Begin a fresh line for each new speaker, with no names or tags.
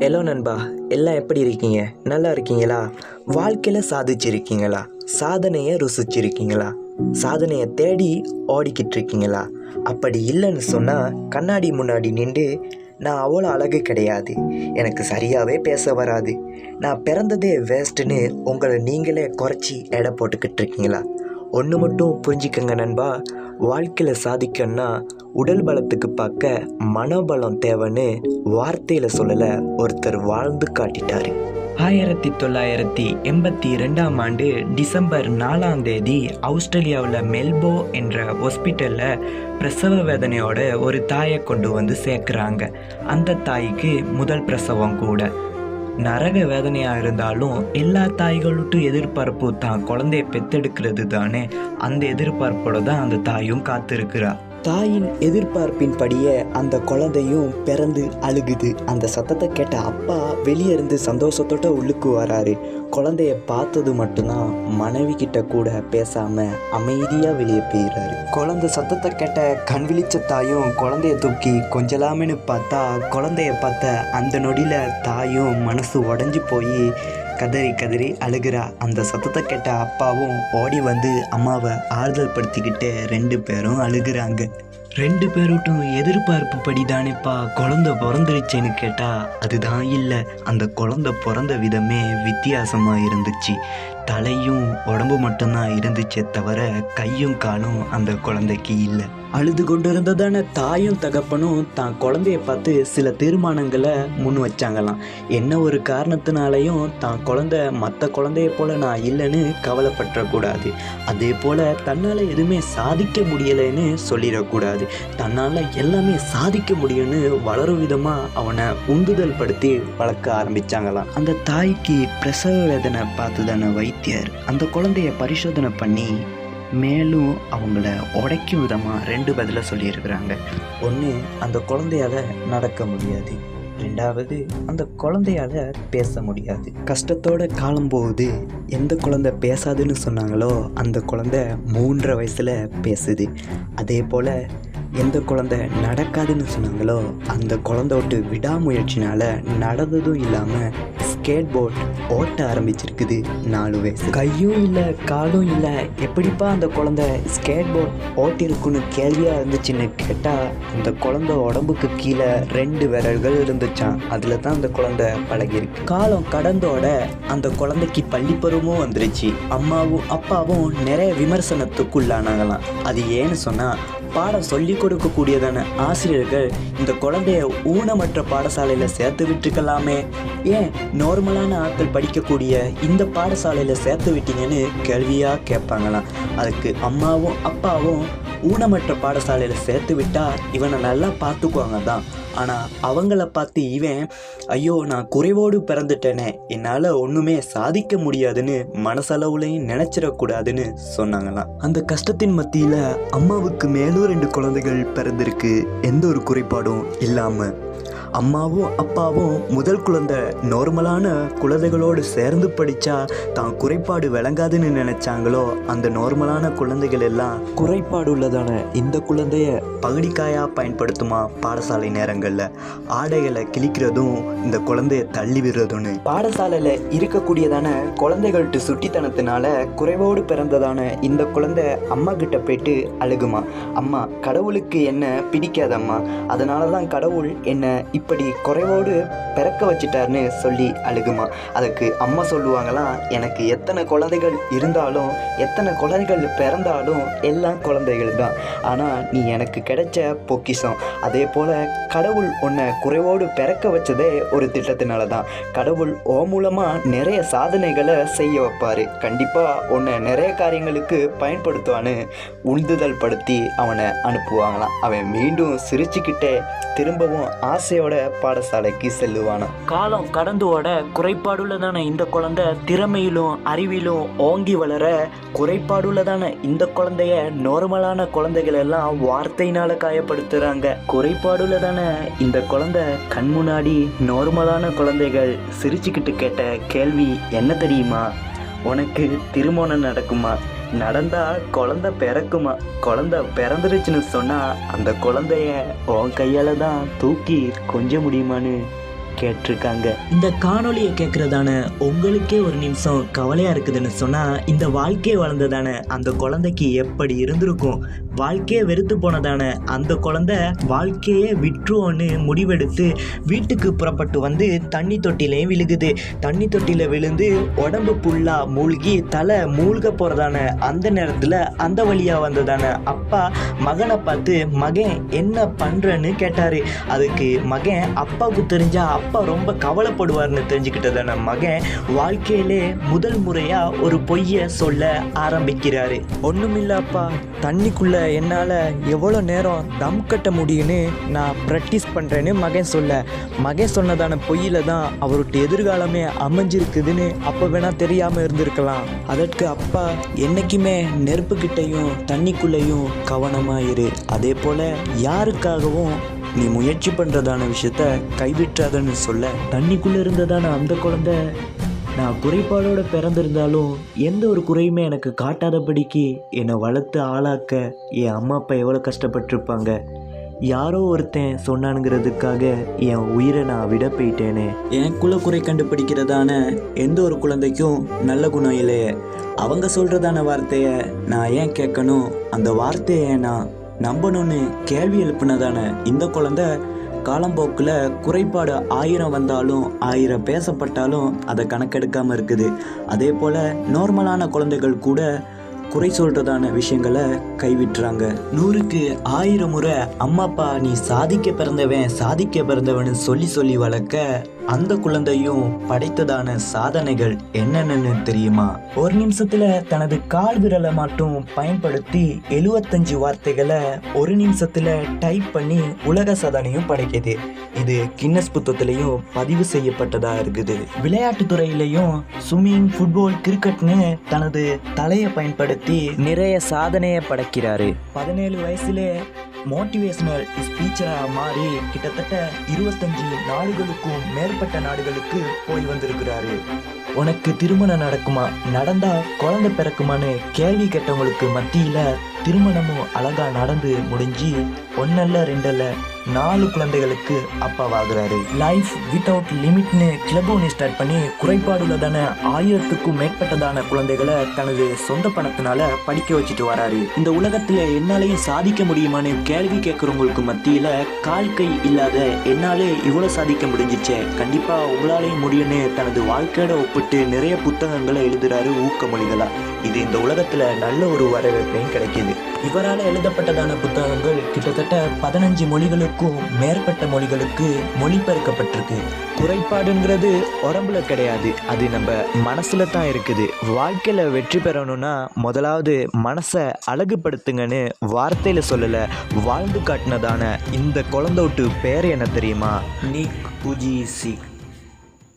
Hello நண்பா, எல்லாம் எப்படி இருக்கீங்க? நல்லா இருக்கீங்களா? வாழ்க்கையில் சாதிச்சிருக்கீங்களா? சாதனையை ருசிச்சிருக்கீங்களா? சாதனையை தேடி ஓடிக்கிட்டு இருக்கீங்களா? அப்படி இல்லைன்னு சொன்னால் கண்ணாடி முன்னாடி நின்று நான் அவ்வளோ அழகு கிடையாது, எனக்கு சரியாகவே பேச வராது, நான் பிறந்ததே வேஸ்ட்டுன்னு உங்களை நீங்களே குறைச்சி எடை போட்டுக்கிட்டு இருக்கீங்களா? ஒன்று மட்டும் புரிஞ்சுக்கங்க நண்பா, வாழ்க்கையில் சாதிக்கணும்னா உடல் பலத்துக்கு பார்க்க மனோபலம் தேவைன்னு வார்த்தையில் சொல்லலை, ஒருத்தர் வாழ்ந்து காட்டிட்டார். 1982 டிசம்பர் 4 ஆஸ்திரேலியாவில் மெல்போ என்ற ஹாஸ்பிட்டலில் பிரசவ வேதனையோட ஒரு தாயை கொண்டு வந்து சேர்க்குறாங்க. அந்த தாய்க்கு முதல் பிரசவம் கூட. நரக வேதனையாக இருந்தாலும் எல்லா தாய்களுட்டும் எதிர்பார்ப்பு தான் குழந்தைய பெற்றெடுக்கிறது தானே. அந்த எதிர்பார்ப்போட தான் அந்த தாயும் காத்திருக்கிறா. தாயின் எதிர்பார்ப்பின் படியே அந்த குழந்தையும் பிறந்து அழுகுது. அந்த சத்தத்தை கேட்ட அப்பா வெளியே இருந்து சந்தோஷத்தோட உள்ளுக்கு வராரு. குழந்தைய பார்த்தது மட்டும்தான் மனைவி கிட்ட கூட பேசாம அமைதியா வெளியே போயிடுறாரு. குழந்தை சத்தத்தை கேட்ட கண் விழிச்ச தாயும் குழந்தைய தூக்கி கொஞ்சலாமன்னு பார்த்தா, குழந்தைய பார்த்த அந்த நொடியில தாயும் மனசு உடஞ்சி போய் கதறி கதறி அழுகிறா. அந்த சத்தத்தை கேட்ட அப்பாவும் ஓடி வந்து அம்மாவை ஆறுதல் படுத்திக்கிட்டு 2 பேரும் அழுகிறாங்க. 2 பேருட்டும் எதிர்பார்ப்பு படிதானேப்பா குழந்தை பிறந்துருச்சேன்னு கேட்டால் அதுதான் இல்லை. அந்த குழந்தை பிறந்த விதமே வித்தியாசமாக இருந்துச்சு. தலையும் உடம்பு மட்டும்தான் இருந்துச்சே தவிர கையும் காலும் அந்த குழந்தைக்கு இல்லை. அழுது கொண்டு இருந்ததான தாயும் தகப்பனும் தான் குழந்தைய பார்த்து சில தீர்மானங்களை முன் வச்சாங்களாம். என்ன ஒரு காரணத்தினாலையும் தான் குழந்தை மற்ற குழந்தைய போல நான் இல்லைன்னு கவலைப்பற்றக்கூடாது. அதே போல் தன்னால் எதுவுமே சாதிக்க முடியலைன்னு சொல்லிடக்கூடாது. தன்னால் எல்லாமே சாதிக்க முடியும்னு வளரும் விதமாக அவனை உந்துதல் படுத்தி வளர்க்க ஆரம்பித்தாங்களாம். அந்த தாய்க்கு பிரசவ வேதனை பார்த்து தானே வைத்தியர் அந்த குழந்தைய பரிசோதனை பண்ணி மேலும் அவங்கள உடைக்கும் விதமாக 2 பதிலை சொல்லியிருக்கிறாங்க. ஒன்று, அந்த குழந்தையால் நடக்க முடியாது. 2வது, அந்த குழந்தையால் பேச முடியாது. கஷ்டத்தோட காலம் போகுது. எந்த குழந்தை பேசாதுன்னு சொன்னாங்களோ அந்த குழந்தை 3.5 வயசில் பேசுது. அதே போல் எந்த குழந்தை நடக்காதுன்னு சொன்னாங்களோ அந்த குழந்தை விட்டு விடாமுயற்சினால நடந்ததும் இல்லாமல் ஸ்கேட் போர்ட் ஓட்ட ஆரம்பிச்சிருக்குது 4 வயசு. கையும் இல்லை காலும் இல்லை, எப்படிப்பா அந்த குழந்தை ஸ்கேட் போர்ட் ஓட்டிருக்குன்னு கேள்வியாக இருந்துச்சுன்னு கேட்டால், அந்த குழந்தை உடம்புக்கு கீழே 2 விரல்கள் இருந்துச்சான். அதில் தான் அந்த குழந்தை பழகிருக்கு. காலம் கடந்தோட அந்த குழந்தைக்கு பள்ளிப்பருவமும் வந்துருச்சு. அம்மாவும் அப்பாவும் நிறைய விமர்சனத்துக்குள்ளானாங்களாம். அது ஏன்னு சொன்னால், பாடம் சொல்லி கொடுக்கக்கூடியதான ஆசிரியர்கள் இந்த குழந்தைய ஊனமற்ற பாடசாலையில் சேர்த்து விட்டுருக்கலாமே, ஏன் நார்மலான ஆட்கள் படிக்கக்கூடிய இந்த பாடசாலையில் சேர்த்து விட்டீங்கன்னு கேள்வியாக கேட்பாங்களாம். அதுக்கு அம்மாவும் அப்பாவும் ஊனமற்ற பாடசாலையில் சேர்த்து விட்டால் இவனை நல்லா பார்த்துக்குவாங்க தான். ஆனால் அவங்கள பார்த்து இவன் ஐயோ நான் குறைவோடு பிறந்துட்டேனே, என்னால் ஒன்றுமே சாதிக்க முடியாதுன்னு மனசளவுலையும் நினச்சிடக்கூடாதுன்னு சொன்னாங்களாம். அந்த கஷ்டத்தின் மத்தியில் அம்மாவுக்கு மேலும் 2 குழந்தைகள் பிறந்திருக்கு, எந்த ஒரு குறைபாடும் இல்லாமல். அம்மாவும் அப்பாவும் முதல் குழந்தை நார்மலான குழந்தைகளோடு சேர்ந்து படித்தா தான் குறைபாடு விளங்காதுன்னு நினச்சாங்களோ, அந்த நார்மலான குழந்தைகள் எல்லாம் குறைபாடு உள்ளதான இந்த குழந்தைய பகடிக்காயாக பயன்படுத்துமா பாடசாலை நேரங்களில். ஆடைகளை கிழிக்கிறதும் இந்த குழந்தைய தள்ளி விடுறதுன்னு. பாடசாலையில் இருக்கக்கூடியதான குழந்தைகள்கிட்ட சுட்டித்தனத்தினால குறைவோடு பிறந்ததான இந்த குழந்தை அம்மா கிட்ட போயிட்டு அழுகுமா, அம்மா கடவுளுக்கு என்ன பிடிக்காதம்மா, அதனால தான் கடவுள் என்ன இப்படி குறைவோடு பிறக்க வச்சிட்டாருன்னு சொல்லி அழுகுமா. அதுக்கு அம்மா சொல்லுவாங்களாம், எனக்கு எத்தனை குழந்தைகள் இருந்தாலும் எத்தனை குழந்தைகள் பிறந்தாலும் எல்லாம் குழந்தைகள் தான், ஆனால் நீ எனக்கு கிடைச்ச பொக்கிஷம். அதே போல் கடவுள் உன்னை குறைவோடு பிறக்க வச்சதே ஒரு திட்டத்தினால தான். கடவுள் ஓ மூலமாக நிறைய சாதனைகளை செய்ய வைப்பார், கண்டிப்பாக உன்னை நிறைய காரியங்களுக்கு பயன்படுத்துவான்னு உந்துதல் படுத்தி அவனை அனுப்புவாங்களாம். அவன் மீண்டும் சிரிச்சுக்கிட்டே திரும்பவும் ஆசையோட பாடசாலைக்கு செல்லுவானா. காலம் கடந்தோட குறைபாடுள்ளதான இந்த குழந்தை திறமையிலும் அறிவிலும் ஓங்கி வளர, குறைபாடுள்ளதான இந்த குழந்தைய நார்மலான குழந்தைகள் எல்லாம் வார்த்தையினால காயப்படுத்துறாங்க. குறைபாடுள்ளதான இந்த குழந்தை கண் முன்னாடி நார்மலான குழந்தைகள் சிரிச்சுக்கிட்டு கேட்ட கேள்வி என்ன தெரியுமா, உனக்கு திருமணம் நடக்குமா, நடந்தா குழந்தை பிறக்குமா, குழந்தை பிறந்துருச்சுன்னு சொன்னா அந்த குழந்தைய உன் கையால தான் தூக்கி கொஞ்ச முடியுமான்னு கேட்டிருக்காங்க. இந்த காணொலியை கேட்குறதான உங்களுக்கே ஒரு நிமிஷம் கவலையாக இருக்குதுன்னு சொன்னால், இந்த வாழ்க்கையை வளர்ந்ததான அந்த குழந்தைக்கு எப்படி இருந்திருக்கும்? வாழ்க்கையே வெறுத்து போனதான அந்த குழந்தை வாழ்க்கையே விட்டுருவோன்னு முடிவெடுத்து வீட்டுக்கு புறப்பட்டு வந்து தண்ணி தொட்டிலையும் விழுகுது. தண்ணி தொட்டியில் விழுந்து உடம்பு ஃபுல்லாக மூழ்கி தலை மூழ்க போகிறதான அந்த நேரத்தில் அந்த வழியாக வந்ததான அப்பா மகனை பார்த்து, மகன் என்ன பண்ணுறன்னு கேட்டார். அதுக்கு மகன் அப்பாவுக்கு தெரிஞ்சா அப்பா ரொம்ப கவலைப்படுவார்னு தெரிஞ்சுக்கிட்டதான மகன் வாழ்க்கையிலே முதல் முறையாக ஒரு பொய்யை சொல்ல ஆரம்பிக்கிறாரு. ஒன்றுமில்லப்பா, தண்ணிக்குள்ளே என்னால் எவ்வளோ நேரம் தம் கட்ட முடியும்னு நான் ப்ராக்டிஸ் பண்ணுறேன்னு மகன் மகன் சொன்னதான பொய்யில தான் அவருடைய எதிர்காலமே அமைஞ்சிருக்குதுன்னு அப்போ வேணால் தெரியாமல் இருந்திருக்கலாம். அதற்கு அப்பா, என்றைக்குமே நெருப்புக்கிட்டையும் தண்ணிக்குள்ளேயும் கவனமாக இரு. அதே போல் யாருக்காகவும் நீ முயற்சி பண்ணுறதான விஷயத்த கைவிட்டாதன்னு சொல்ல, தண்ணிக்குள்ளே இருந்ததான அந்த குழந்தை, நான் குறைபாடோடு பிறந்திருந்தாலும் எந்த ஒரு குறையுமே எனக்கு காட்டாதபடிக்கு என்னை வளர்த்து ஆளாக்க என் அம்மா அப்பா எவ்வளோ கஷ்டப்பட்டிருப்பாங்க. யாரோ ஒருத்தன் சொன்னானுங்கிறதுக்காக என் உயிரை நான் விட போயிட்டேனே. என் குறை கண்டுபிடிக்கிறதான எந்த ஒரு குழந்தைக்கும் நல்ல குணம் இல்லையே. அவங்க சொல்கிறதான வார்த்தையை நான் ஏன் கேட்கணும்? அந்த வார்த்தையை நான் நம்பணும்னு கேள்வி எழுப்புனதான இந்த குழந்தை காலம்போக்கில் குறைபாடு 1000 வந்தாலும் 1000 பேசப்பட்டாலும் அதை கணக்கெடுக்காமல் இருக்குது. அதே போல் நார்மலான குழந்தைகள் கூட குறை சொல்கிறதான விஷயங்களை கைவிட்டுறாங்க. 100க்கு 1000 முறை அம்மா அப்பா நீ சாதிக்க பிறந்தவன் சொல்லி வளர்க்க அந்த குழந்தையும் படைத்ததான சாதனைகள் என்னென்னு தெரியுமா? ஒரு நிமிஷத்துல தனது கால் விரலை மட்டும் பயன்படுத்தி 75 வார்த்தைகளை ஒரு நிமிஷத்துல டைப் பண்ணி உலக சாதனையும் படைக்குது. இது கின்னஸ் புத்தகத்திலையும் பதிவு செய்யப்பட்டதா இருக்குது. விளையாட்டு துறையிலையும் ஸ்விம்மிங், ஃபுட்பால், கிரிக்கெட்னு தனது தலையை பயன்படுத்தி நிறைய சாதனையை படைக்கிறாரு. 17 வயசுலே மோட்டிவேஷனல் ஸ்பீச்சராக மாறி கிட்டத்தட்ட 25 நாடுகளுக்கும் மேற்பட்ட நாடுகளுக்கு போய் வந்திருக்கிறாரு. உனக்கு திருமணம் நடக்குமா, நடந்தா குழந்தை பிறக்குமான்னு கேள்வி கேட்டவங்களுக்கு மத்தியில் திருமணமும் அழகா நடந்து முடிஞ்சு 1 அல்ல 2 அல்ல 4 குழந்தைகளுக்கு அப்பாவாகிறாரு. லைஃப் வித்தவுட் லிமிட்னு கிளப் ஒன்று ஸ்டார்ட் பண்ணி குறைபாடுள்ளதான 1000க்கும் மேற்பட்டதான குழந்தைகளை தனது சொந்த பணத்தினால படிக்க வச்சுட்டு வராரு. இந்த உலகத்தில் என்னாலையும் சாதிக்க முடியுமான்னு கேள்வி கேட்குறவங்களுக்கு மத்தியில் கால் கை இல்லாத என்னாலே இவ்வளோ சாதிக்க முடிஞ்சிச்சே, கண்டிப்பாக உங்களாலையும் முடியும்னு தனது வாழ்க்கையோட ஒப்பிட்டு நிறைய புத்தகங்களை எழுதுறாரு ஊக்கமொழிகளா. இது இந்த உலகத்தில் நல்ல ஒரு வரவேற்பையும் கிடைக்கிது. இவரால் எழுதப்பட்டதான புத்தகங்கள் கிட்டத்தட்ட 15 மொழிகளுக்கும் மேற்பட்ட மொழிகளுக்கு மொழிபெயர்க்கப்பட்டிருக்கு. குறைபாடுங்கிறது உடம்புல கிடையாது, அது நம்ம மனசுல தான் இருக்குது. வாழ்க்கையில் வெற்றி பெறணும்னா முதலாவது மனசை அழகுபடுத்துங்கன்னு வார்த்தையில சொல்லலை, வாழ்ந்து காட்டினதான இந்த குழந்தை விட்டு பேர் என்ன தெரியுமா? நிக் உஜிசிக்.